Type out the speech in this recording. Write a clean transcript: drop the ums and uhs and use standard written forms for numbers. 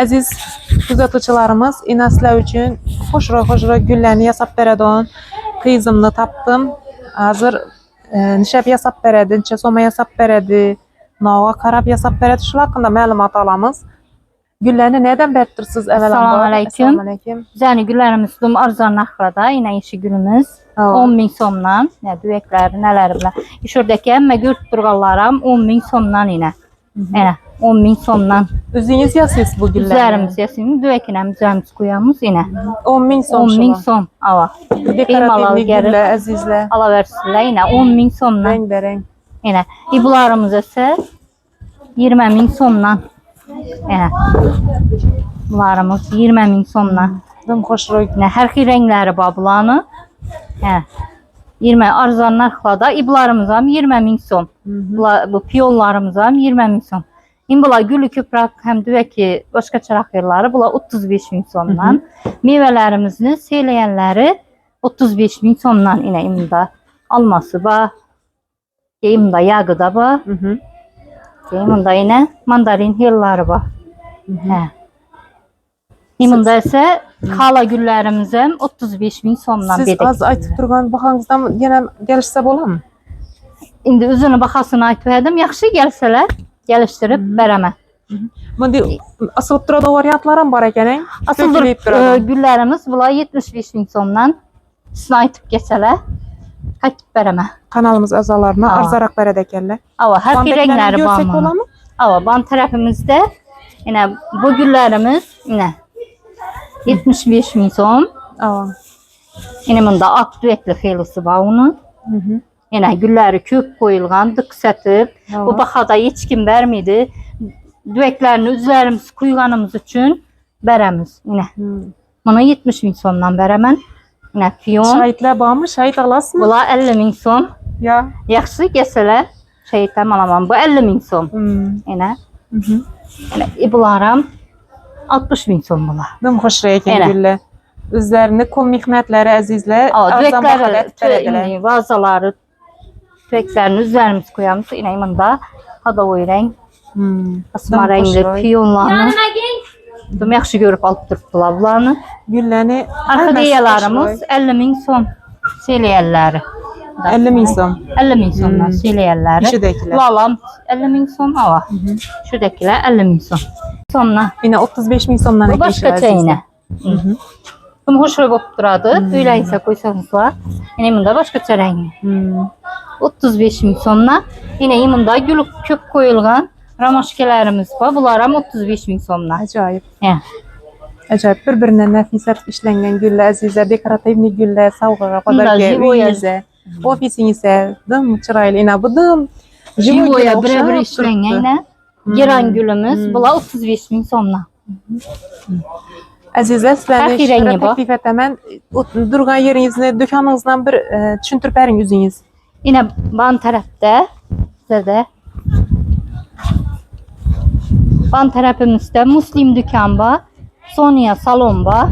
Aziz kuzatuvchilarimiz, ina sizlar uchun xo'shroq gullarni yasab beradigan qizimni topdim. Hozir nishab yasab beradi, necha so'mga yasab beradi, nog'a qarab yasab beradi. Shular haqida ma'lumot olamiz. Gullarni neden bertirsiz evvela? Assalomu alaykum. Bizning gullarimiz arzon narxda, yine işi gülümüz 10.000 so'mdan, düvekler neler bilan. Şuradaki hamma görüp turganlaram 10.000 so'mdan yine. Ana 10.000 so'mdan. O'zingiz yasaysiz bu gullarni? Bizlerimiz yasaymiz, düvekine bizlerimiz koyamız yine. 10.000 so'm. 10.000 so'm. Ava. Dekorativli gullar azizlar. Alaversizlar yine 10.000 so'mdan. Renk-bereng. Yine. Bularımız ise 20.000 so'mdan. Yine. Bularımız 20.000 so'mdan. Dım xo'shroq. Her xil renkleri var bulanı. 20 arzon narxda iblarımız ham 20.000 so'm. Bu piyonlarımız ham 20.000 so'm. Şimdi bular gülü köprak hem düveki başka çırak yerleri bular 35.000 so'mdan. Meyvelerimizin seyleyenleri 35.000 so'mdan yine imda alması var. Imda yağı da var. Imda yine mandarin yılları var. Imda ise kala güllerimizin 35.000 so'mdan Siz dedik. az aytıp turgan baxangızdan yine gelişse bo'ladimi? Şimdi üzünü bahasını aytib edim. Yaxşı gelseler geliştirip beremem. Bunda asılıp turadigan variantlar ham bor ekan. Asıl güllerimiz bular 75.000 so'mdan. Sizin aytib geçseler qaytib beremem. Kanalımız a'zolarini arzonroq beradi ekanlar. Ava her xil renkleri var mı? Ava ban tarafımızda yine bu güllerimiz yine 75.000 so'm. Ava. Yine bunda ak düvekli xeylisi var onun. Yine gülleri köp koyulgan, dık satıp, bu baxada hiç kim vermedi. Düveklerini üzerimiz kuyganımız için beremiz. Yine. Bunu 70.000 so'mdan beremen. Yine piyon. Şahitler varmı? Şahit alasınız mı? Bula 50.000 so'm. Ya. Yaxşı gelseler şahitler alamam. Bu 50.000 so'm. Yine. Yine bularam 60.000 so'm bula. Dım xo'shroq ekan gullar. O'zlarini qo'l mehnatlari azizlar. Düvekleri, vazaları, düveklerini üzerimiz koyamız. Yine imanda hadaoy renk. Asma renkli piyonlarını. Dım yaxşı görüp alıp durdular bularını. Güllarni Orxideyalarımız 50.000 so'm seyleyerleri. 50.000 so'm. 50.000 so'mdan seyleyerleri. Şuradakiler. Lalam 50.000 so'm ava. Şuradakiler 50.000 so'm. So'mdan. Yine 35.000 so'mdan Bu başka yine. Dım hoşroq bo'lib turadi. Öyleyse koysanızlar. Yine bunda başka rengi. 35.000 so'mdan. Yine bunda gül köp koyulgan ramaşkelerimiz var. Bular ham 35.000 so'mdan. Ajoyib. Ajoyib. Bir-biridan nafisat ishlangan gullar azizlar, dekorativli gullar, sovg'aga, podarka, uyingizga, ofisingizga dim chiroyli. Yine bu dim Jivoya bir ishlangan yine. Giran gülümüz. Bular 35.000 so'mdan. Azizlar, sizlarni taklif etaman. Durgan yeringizni, do'koningizdan bir tushuntirib bering o'zingiz. Yine ban tarafta sizde ban tarafımızda Muslim dükkan var. Sonya salon var.